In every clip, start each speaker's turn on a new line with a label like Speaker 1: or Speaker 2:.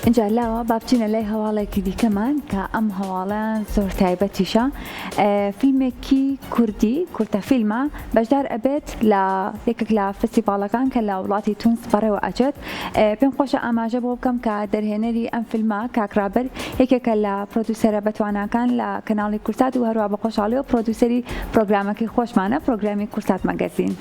Speaker 1: اینجا لاوە با بچینە لای هەواڵێکی دیکەمان کە ئەم هەواڵیان زۆر تایبەتیشە. فیلمێکی کوردی کورتە فیلمە بەشدار ئەبێت لە یەکێک لە فستیڤاڵەکان کە لە وڵاتی تونس بەڕێوە ئەچێت. پێم خۆشە ئاماژە بۆ بکەم کە دەرهێنەری ئەم فیلمە کاکرابەر یەکێکە لە پرۆدوسەرە بەتواناکان لە کەناڵی کورسات و هەروە بە خۆشحاڵی و پرۆدوسەری پرۆگرامەکەی خۆشمانە، پرۆگرامی کورسات مەگەزین.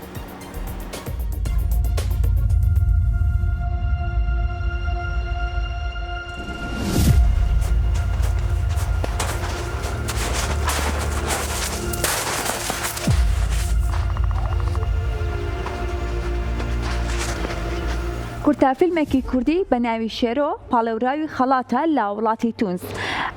Speaker 1: کورتە فیلمێکی کوردی بە ناوی شێرۆ پاڵێوراوی خەڵاتە لە وڵاتی تونس.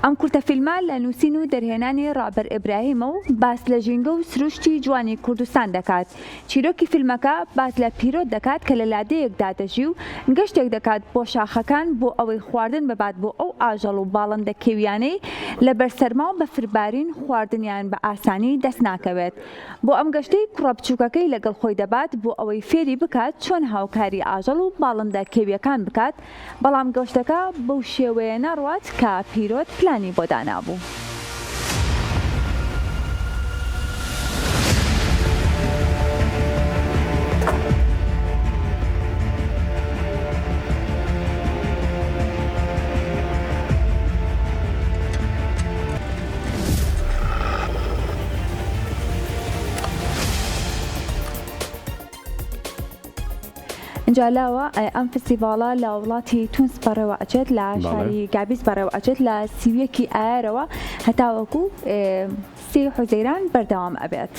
Speaker 1: ئەم کورتە فیلمە لە نووسین و دەرهێنانی ڕابەر ئیبراهیمە و باس لە ژینگە و سروشتی جوانی کوردستان دەکات. چیرۆکی فیلمەکە باس لە پیرۆت دەکات کە لە لادەیەکدا دەژی و گەشتێک دەکات بۆ شاخەکان بۆ ئەوەی خواردن ببات بۆ ئەو ئاژەڵ و باڵندە کێویانەی لە بەرسەرما و بە فربارین خواردنیان بە ئاسانی دەست ناکەوێت. بۆ ئەم گەشتەی کوڕە بچووکەکەی لەگەڵ خۆی دەبات بۆ ئەوەی فێری بکات چۆن هاوکاری ئاژەڵ و باڵندە کێویەکان بکات، بەڵام گەشتەکە بەو شێوەیە نەڕوات کە پیرۆت پلانی بۆ دانابوو. اینجا لاوە ئەم فستیڤاڵە لە وڵاتی تونس بەڕێوە ئەچێت، لە شاری گابیس بەڕێوە ئەچێت لە 31 ئایارەوە هەتاوەکو 3 حوزەیران بەردەوام ئەبێت.